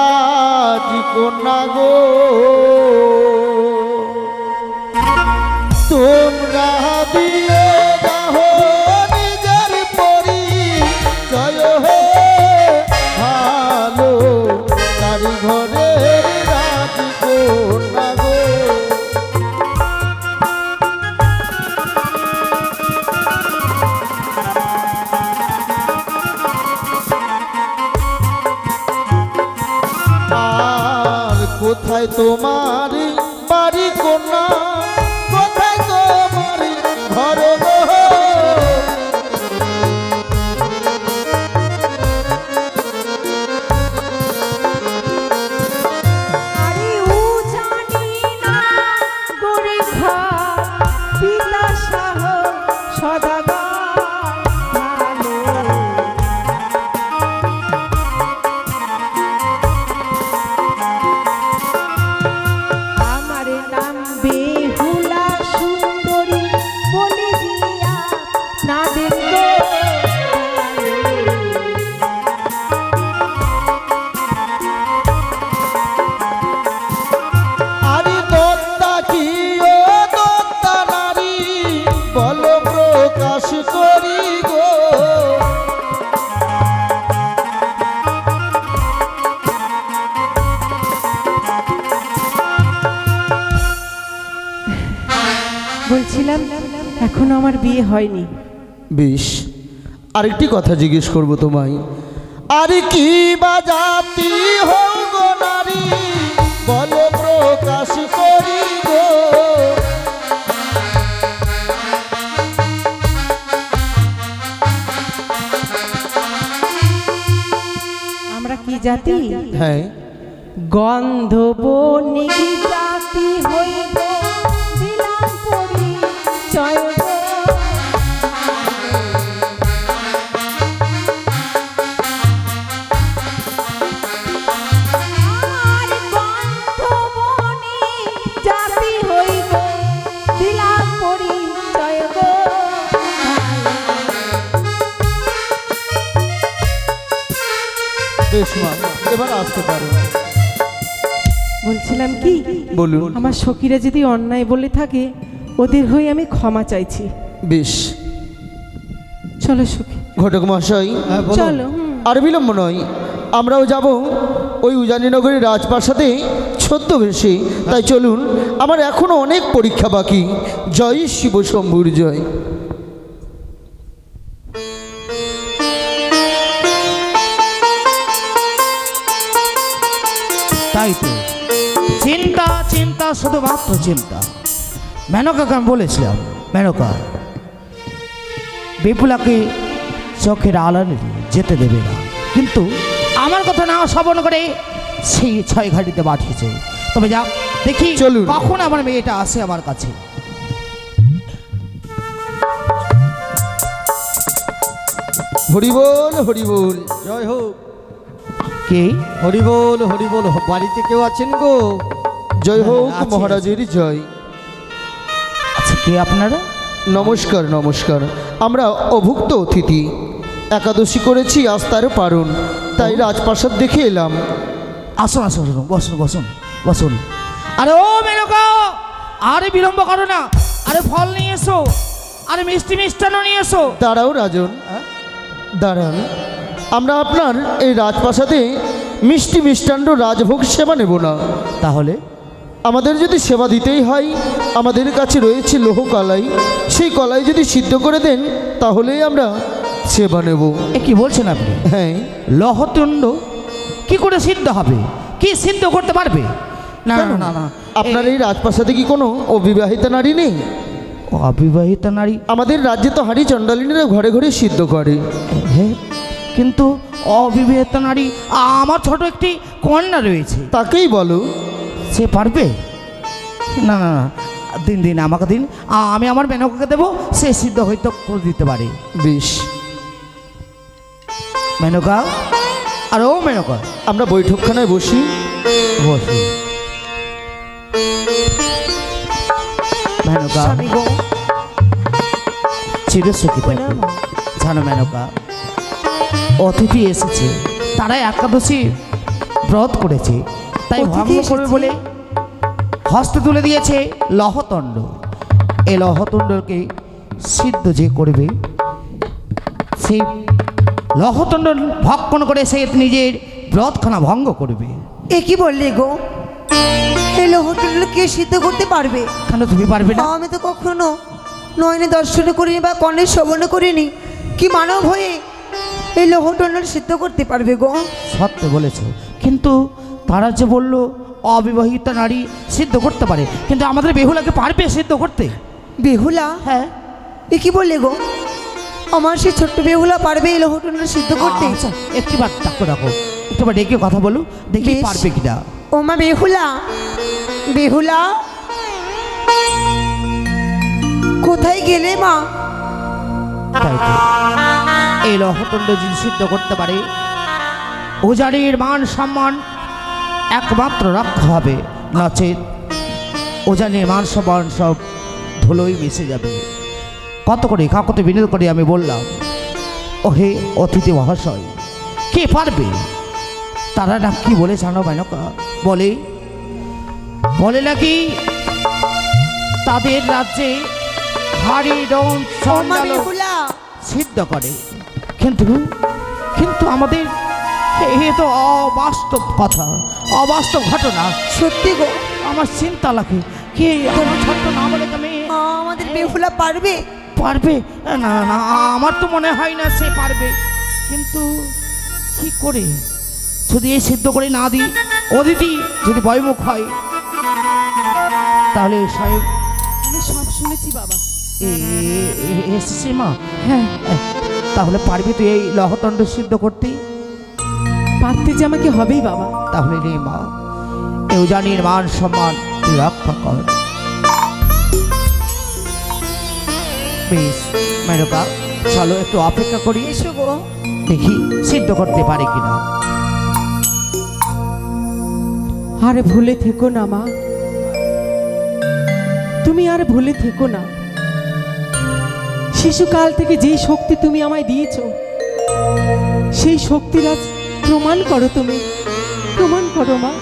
রাজকন্যা গো তোমরা দিয়ে দাও নিজের পরিচয় ভালো তার ঘরের রাজকন্যা গো। আর কোথায় তোমার বাড়ি কন্যা, কোথায় তোমার ঘর গো? আরে ও জানি না গরে ঘর পিতা সহ সদাগর ভালো। আমার নাম বেহুলা সুন্দরী বলে দিয়া না দেখো আরে দত্তা কি ও দত্তা নারী বল প্রকাশ করি গো। বলছিলাম এখনো আমার বিয়ে হয়নি। বেশ, আরেকটি কথা জিজ্ঞেস করব তোমায়, আরে কি বা জাতি হও গো নারী বল প্রকাশ করি গো। আমরা কি জাতি? হ্যাঁ, গন্ধ বনি জাতি হইব দিলাম পরিচয় গো। আর গন্ধ বনি জাতি হইব দিলাম পরিচয় গো। বেশ মা, এবার আসতে পারো। বলছিলাম কি, বলুন। আমার সখীরা যদি অন্যায় বলে থাকে ওদের হয়ে আমি ক্ষমা চাইছি। বেশ, চলো সখী, ঘটক মহাশয় চলো। আর বিলম্ব নয়, আমরাও যাব ওই উজানিনগরের রাজপ্রাসাদে ছদ্মবেশে। তাই চলুন, আমার এখনো অনেক পরীক্ষা বাকি। জয় শিব শম্ভুর জয়। তাই তো চিন্তা চিন্তা শুধুমাত্র চিন্তা। মেনকাকে আমি বলেছিলাম, মেনকা বিপুলাকে চোখের আড়ালে যেতে দেবে না, কিন্তু আমার কথা না শ্রবণ করে সেই ছয় ঘাটিতে পাঠিয়েছে। তবে যা দেখি চলুন। কখন আমার মেয়েটা আসে আমার কাছে। হরিবোল হরিবোল, জয় হোক। কে? হরিবোল হরিবোল, বাড়িতে কেউ আছেন গো? জয় হোক আছে, মহারাজের জয়। আচ্ছা, কে আপনারা? নমস্কার নমস্কার, আমরা অভুক্ত অতিথি, একাদশী করেছি আজ তার পারণ, তাই রাজপ্রাসাদ দেখে এলাম। আসুন আসুন আসুন, বসুন বসুন বসুন। আরে ও মেনকা, আরে বিলম্ব করো না, আরে ফল নিয়ে এসো, আরে মিষ্টি মিষ্টান্ন নিয়ে এসো। দাঁড়াও রাজন, দাঁড়ান। আমরা আপনার এই রাজপ্রাসাদে মিষ্টি মিষ্টান্ন রাজভোগ সেবা নেব না। তাহলে আমাদের যদি সেবা দিতেই হয়, আমাদের কাছে রয়েছে লোহ কলাই, সেই কলাই যদি সিদ্ধ করে দেন তাহলেই আমরা সেবা নেব। এ কি বলছেন আপনি? হ্যাঁ, লহতুণ্ড কি করে সিদ্ধ হবে? কি সিদ্ধ করতে পারবে? না না না না, আপনার এই রাজপ্রাসাদে কি কোনো অবিবাহিতা নারী নেই? অবিবাহিতা নারী? আমাদের রাজ্যে তো হাড়ি চণ্ডালিনীরা ঘরে ঘরে সিদ্ধ করে। হ্যাঁ, কিন্তু অবিবাহিতা নারী আমার ছোট একটি কন্যা রয়েছে। তাকেই বলো। সে পারবে? না না না, দিন দিন আমাকে দিন, আমি আমার মেনকাকে দেবো, সে সিদ্ধ হয়তো করে দিতে পারে। বেশ, মেনকা, আর ও মেনকা, আমরা বৈঠকখানায় বসি। বসি। মেনকা চিরসুখী থাকো। জানো মেনকা, অতিথি এসেছে, তারা একাদশী ব্রত করেছে, তাই অতিথি ভঙ্গ করবে এসেছে। বলে হস্তে তুলে দিয়েছে লহতণ্ড। এই লহতণ্ডকে সিদ্ধ যে করবে, সেই লহতণ্ড ভক্ষণ করে সে নিজের ব্রতখানা ভঙ্গ করবে। এ কি বললি গো? এই লোহটুল কে সিদ্ধ করতে পারবে? কেন তুমি পারবে না? আমি তো কখনো নয়নে দর্শন করিনি বা কর্ণে শ্রবণ করিনি। কি মানব হয়ে এই লোহটুল সিদ্ধ করতে পারবে গো? সত্য বলেছ, কিন্তু তারা যে বলল অবিবাহিত নারী সিদ্ধ করতে পারে, কিন্তু আমাদের বেহুলাকে পারবে সিদ্ধ করতে? বেহুলা? হ্যাঁ। এ কি বললে গো? আমার সেই ছোট্ট বেহুলা পারবে এই লোহটুল সিদ্ধ করতে? আচ্ছা, একটিবার ডাকো ডাকো, একটিবার ডেকে কথা বলো, দেখি বেশ। পারবে কিনা। ও মা বেহুলা, বেহুলা কোথায় গেলে মা? তাই তো, এই লহতণ্ড যদি সিদ্ধ করতে পারে, ওজারির মান সম্মান একমাত্র রক্ষা হবে, নচেত ওজানের মান সম্মান সব ধুলোই মিশে যাবে। কত করে কাকতে বিনোদ করে আমি বললাম, ও হে অতিথি মহাশয়, কে পারবে? তারা না কি বলে জানো মেনকা? বলে বলে নাকি তাদের রাজ্যে হাড়ি ডোম ও মা চন্ডাল বেহুলা, সিদ্ধ করে, কিন্তু কিন্তু আমাদের এ তো অবাস্তব কথা, অবাস্তব ঘটনা। সত্যি গো? আমার চিন্তা লাগে, কে আমার ছোট্ট না বলে তুমি আমাদের বেহুলা পারবে? পারবে? না না, আমার তো মনে হয় না সে পারবে, কিন্তু কি করে যদি এই সিদ্ধ করে না দিই, অদিতি যদি বয়মুখ হয়, তাহলে সাহেব আমি সব শুনেছি বাবা। এসেছে মা। হ্যাঁ, তাহলে পারবি তুই এই লহতণ্ড সিদ্ধ করতে? পারতে যে আমাকে হবেই বাবা। তাহলে রে মা, এও জানির মান সম্মান তুই রক্ষা কর। বেশ মেনকা, চলো একটু অপেক্ষা করি, এসো গো। দেখি সিদ্ধ করতে পারে কিনা। আর ভুলে থেকো না মা, তুমি আর ভুলে থেকো না। শিশুকাল থেকে যেই শক্তি তুমি আমায় দিয়েছো, সেই শক্তির আজ প্রমাণ করো, তুমি প্রমাণ করো মা।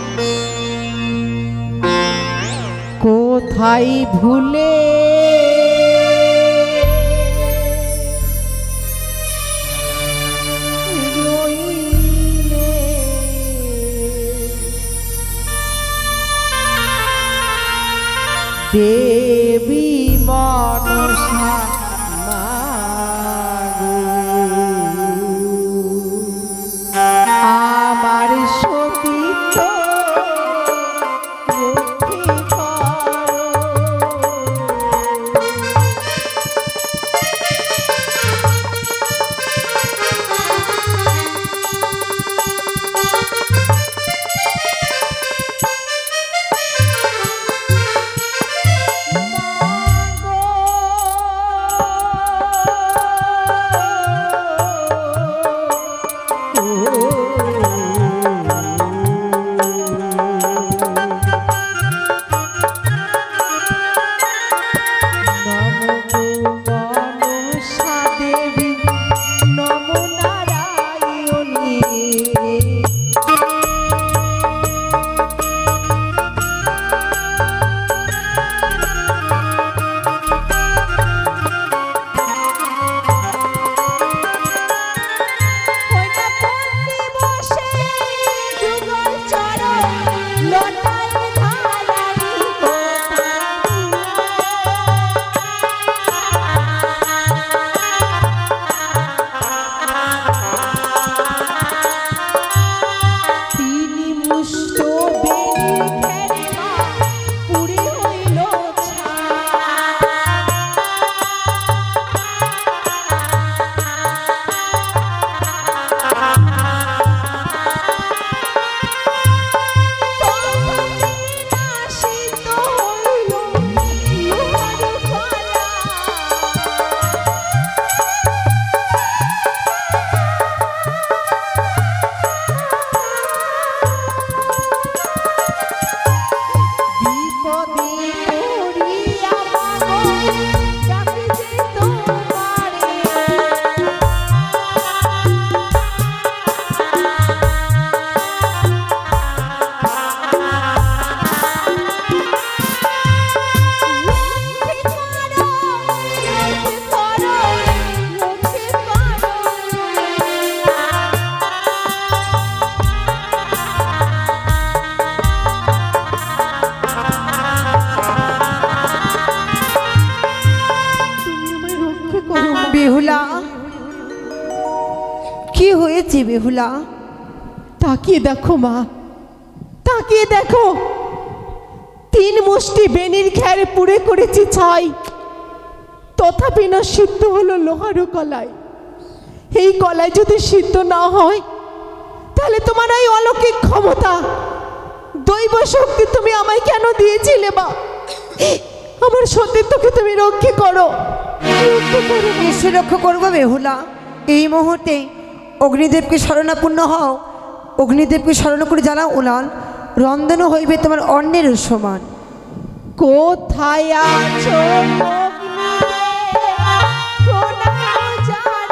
কোথায় ভুলে দেবী মনসা মাগো, আমার সতীত্ব রক্ষে করো। মাগো যে বেহুলা? তাকিয়ে দেখো মা, তাকিয়ে দেখো, 3 মুষ্টি বেনির ঘের পুড়ে করেছি ছাই, তথাপি না সিদ্ধ হলো লোহারও কলায়। এই কলায় যদি সিদ্ধ না হয়, তাহলে তোমার এই অলৌকিক ক্ষমতা, দৈব শক্তি তুমি আমায় কেন দিয়েছিলে মা? আমার সতীত্বকে তুমি রক্ষা করো, রক্ষা করো। নিশ্চয় রক্ষা করবো বেহুলা। এই মুহূর্তে অগ্নিদেবকে শরণাপন্ন হও, অগ্নিদেবকে স্মরণ করে জানাও উলান, রন্ধন হইবে তোমার অন্যের সমান। কোথায় আছো অগ্নিদেব, প্রণাম জানাই।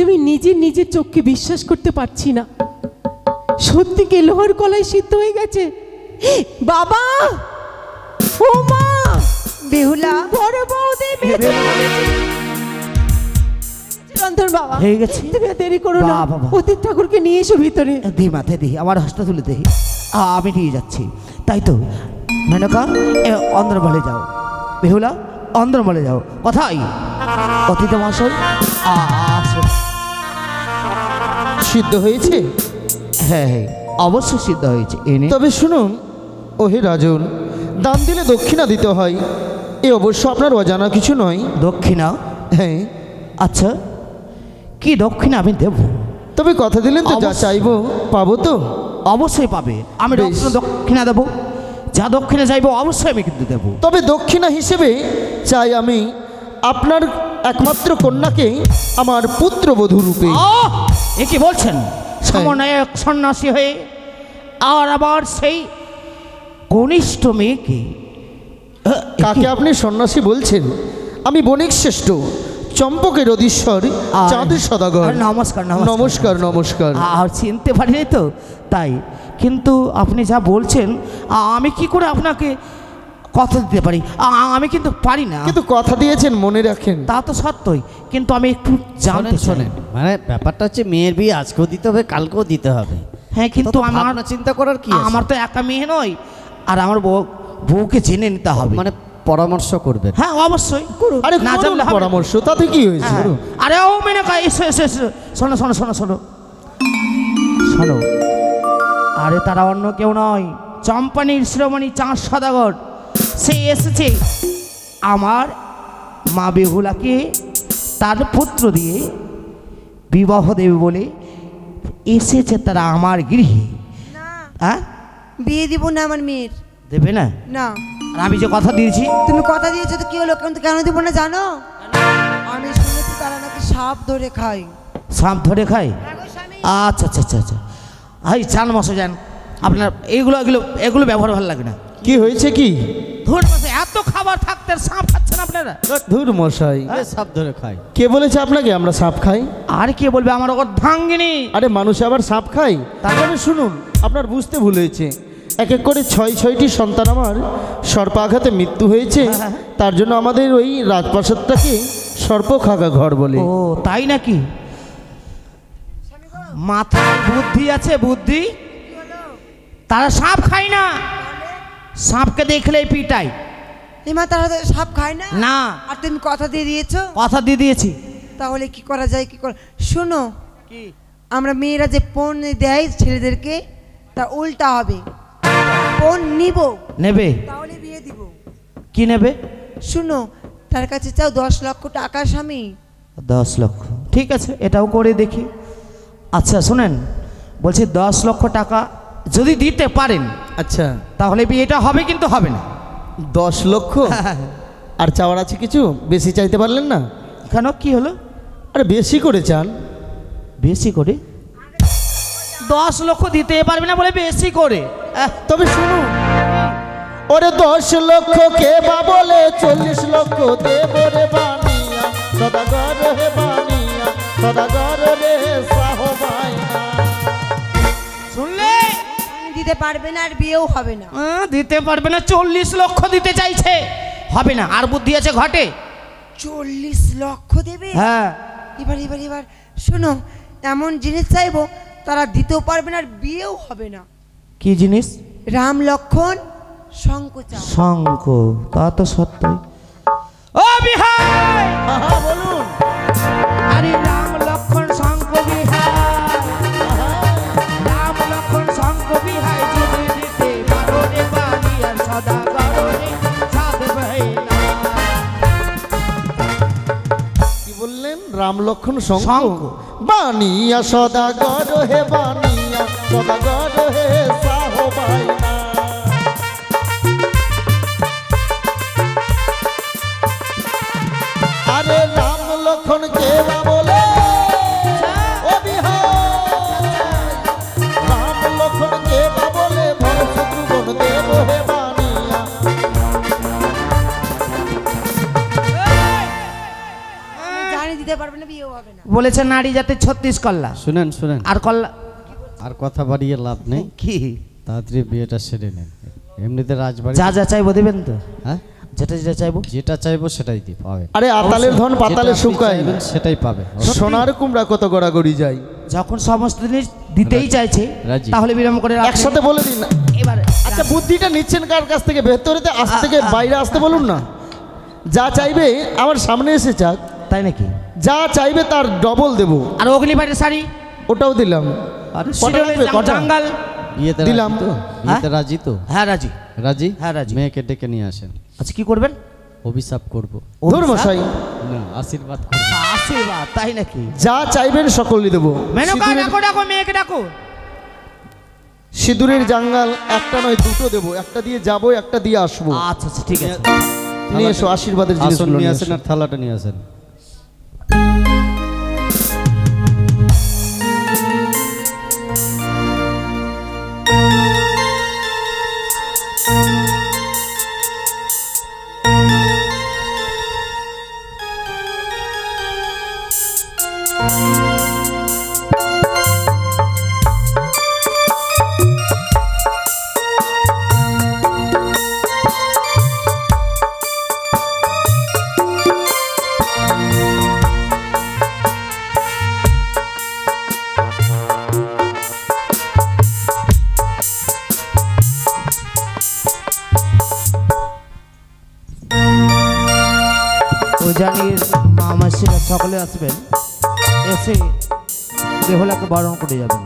আমি নিজের চোখকে বিশ্বাস করতে পারছি না, সত্যি কি লোহার কলাই সিদ্ধ হয়ে গেছে? বাবা, ও মা, বেহুলা, বড় বৌদি রন্ধন বাবা হয়ে গেছে। তুমি আর দেরি করো না, বাবা। অতীত ঠাকুরকে নিয়ে এসো ভিতরে। দি মাথায় দিই, আমার হাসটা তুলে দিই, আমি নিয়ে যাচ্ছি। তাই তো মেনকা, অন্ধ্রমলে যাও। বেহুলা, অন্ধ্রমলে যাও। কোথায়? অতীত মহাশয় আসুন। সিদ্ধ হয়েছে? হ্যাঁ হ্যাঁ, অবশ্যই সিদ্ধ হয়েছে। এনে তবে শুনুন ওহে রাজন, দান দিলে দক্ষিণা দিতে হয়, এ অবশ্য আপনার অজানা কিছু নয়। দক্ষিণা? হ্যাঁ। আচ্ছা, কি দক্ষিণা আমি দেব? তবে কথা দিলেন তো, যা অবশ্যই। চাইবো পাবো তো? অবশ্যই পাবে। আমি বেশ। দক্ষিণা দেবো, যা দক্ষিণা চাইবো অবশ্যই আমি কিন্তু দেবো। তবে দক্ষিণা হিসেবে চাই আমি আপনার একমাত্র কন্যাকে আমার পুত্রবধূ রূপে। এ কি বলছেন? সমন্বয়ক সন্ন্যাসী হয়ে আর আবার সেই কনিষ্ঠ মেয়েকে? কাকে আপনি সন্ন্যাসী বলছেন? আমি বণিক শ্রেষ্ঠ, চম্পকের অধীশ্বর, চাঁদের সদাগর। নমস্কার নমস্কার নমস্কার। আর চিনতে পারিনি তো তাই। কিন্তু আপনি যা বলছেন আমি কি করে আপনাকে কথা দিতে পারি? আমি কিন্তু পারি না। কিন্তু কথা দিয়েছেন, মনে রাখেন। তা তো সত্যই, কিন্তু আমি একটু জানতে চাই। শোনেন, মানে ব্যাপারটা হচ্ছে মেয়ের বিয়ে আজকেও দিতে হবে, কালকেও দিতে হবে। হ্যাঁ, কিন্তু আমার চিন্তা করার কি আছে? আমার তো একা মেয়ে নয়, আর আমার বউকে জেনে নিতে হবে। মানে পরামর্শ করবে। হ্যাঁ অবশ্যই। আরে না করুন জানলে হবে না। পরামর্শ, তাতে কি হয়েছে? হ্যাঁ। আরে ও মেনকা, এসো এসো এসো, শোনো শোনো শোনো শোনো শোনো। আরে তারা অন্য কেউ নয়, চম্পানির শিরোমণি চাঁদ সদাগর। সে এসেছে আমার মা বেহুলাকে তার পুত্র দিয়ে বিবাহ দেবে বলে এসেছে তারা আমার গৃহে। হ্যাঁ, বিয়ে দিব না আমার মেয়ের। দেবে না? না। আর আমি যে কথা দিয়েছি? তুমি কথা দিয়েছো তো কি হলো? কিন্তু কেন দিব না জানো? আমি শুনেছি তারা নাকি সাপ ধরে খায়। সাপ ধরে খায়? আচ্ছা আচ্ছা আচ্ছা আচ্ছা। এই চান মশা যান, আপনার এইগুলো এগুলো এগুলো ব্যবহার ভালো লাগে না। কি হয়েছে কি? ধুর মশাই, এত খাবার থাকতে সাপ খাচ্ছেন আপনারা? ধুর মশাই, সাপ ধরে খায়। কে বলেছে আপনাকে আমরা সাপ খাই? আর কে বলবে? আমার অর্ধাঙ্গিনী। আরে মানুষ আবার সাপ খায়? তারপরে শুনুন, আপনার বুঝতে ভুল হয়েছে। এক এক করে 6-6টি সন্তান আমার সর্পাঘাতে মৃত্যু হয়েছে। তার জন্য আমাদের ওই রাজপ্রাসাদটাকে সর্পখাগা ঘর বলে। ও তাই নাকি? মাথায় বুদ্ধি আছে, বুদ্ধি। তারা সাপ খায় না, সাপকে দেখলেই পিটাই। এমা তারা তো সাপ খায় না? না। আর তুমি কথা দিয়ে দিয়েছো? কথা দিয়ে দিয়েছি। তাহলে কি করা যায়? কি করা? শোনো, আমরা মেয়েরা যে পণ দেয় ছেলেদেরকে, তা উল্টা হবে। বোন নিব নেবে? তাহলে বিয়ে দিব। কি নেবে? শুনো, তার কাছে চাও 10 লক্ষ টাকা স্বামী। 10 লক্ষ, ঠিক আছে, এটাও করে দেখি। আচ্ছা শুনেন, বলছি 10 লক্ষ টাকা যদি দিতে পারেন আচ্ছা তাহলে বিয়েটা হবে, কিন্তু হবে না। 10 লক্ষ আর চাওয়ার আছে কিছু? বেশি চাইতে পারলেন না? কেন, কি হলো? আরে বেশি করে চান। বেশি করে? 10 লক্ষ দিতে পারবে না বলে বেশি করে? তবে শুনুন, ওরে 10 লক্ষ কে বা বলে 40 লক্ষ দেব রে বানিয়া, সদাগর হে বানিয়া, সদাগর রে সাহবাইনা। শুনলে? দিতে পারবে না আর বিয়েও হবে না। দিতে পারবে না, 40 লক্ষ দিতে চাইছে, হবে না। আর বুদ্ধি আছে ঘটে? 40 লক্ষ দেবে? হ্যাঁ। এবার শোনো, এমন জিনিস চাইবো তারা দিতেও পারবে না আর বিয়েও হবে না। কি জিনিস? রাম লক্ষণ শঙ্খ চাও। শঙ্খ? তা তো সত্যই। ও বিহাই, বলুন। আরে রাম লক্ষণ শঙ্খ বিহাই, রাম লক্ষণ শঙ্খ বিহাই, যদি দিতে পারো রে বানিয়া, সদাগর রে সাধবাইনা। কি বললেন? রাম লক্ষণ শঙ্খ শঙ্খ। বানিয়া, সদাগর হে বানিয়া, সদাগর হে সাহবাইনা। আরে রাম লক্ষণ কে বা বলে ও বিহাই, রাম লক্ষণ কে বা বলে ভরত শত্রুঘ্ন দেব হে বানিয়া। জানি দিতে পারবে না, বিয়েও হবে না। বলেছে নারী জাতির 36 কল্লা। শুনেন শুনেন, আর কল্লা আর কথা বাড়িয়ে লাভ নেই, কি? তাড়াতাড়ি বিয়েটা সেরে নেন। এমনিতে রাজবাড়ি যা যা চাইবো দেবেন তো? হ্যাঁ, যেটা যেটা চাইবো। যেটা চাইবো সেটাই পাবেন। আরে আতালের ধন পাতালে যেটা আপনি শুকায়, চাইবেন সেটাই পাবে। সোনার কুমড়া কত গড়াগড়ি যায়। যখন সমস্ত জিনিস দিতেই চাইছে রাজি। তাহলে বিলম্ব করে রাখুন। একসাথে বলে দিন। এবার আচ্ছা বুদ্ধিটা নিচ্ছেন কার কাছ থেকে? ভেতরেতে আসতে থেকে বাইরে আসতে বলুন না। যা চাইবে আমার সামনে এসে চাক, তাই নাকি? যা চাইবে তার ডবল দেব। আর অগ্নিবাড়ির শাড়ি ওটাও দিলাম। আরে কটা লাগবে? কটা? জাঙ্গাল। বিয়েতে দিলাম। রাজি তো? বিয়েতে রাজি তো? হ্যাঁ রাজি। রাজি? হ্যাঁ, রাজি। মেয়েকে ডেকে নিয়ে আসেন, আচ্ছা কি করবেন? অভিশাপ করব ধুর মশাই, না, আশীর্বাদ করব। আশীর্বাদ, তাই নাকি? যা চাইবেন সকলই দেবো। মেনকা ডাকো, ডাকো মেয়েকে ডাকো। সিঁদুরের জাঙ্গাল একটা নয় দুটো দেবো, একটা দিয়ে যাবো, একটা দিয়ে আসবো। আচ্ছা আচ্ছা ঠিক আছে। নিয়ে এসো আশীর্বাদের আসন জিনিসগুলো নিয়ে নিয়ে আসেন এসো। আর থালাটা নিয়ে আসেন। ওজানির মামাসিরা সকলে আসবেন, এসে দেহলাকে বরণ করে যাবেন।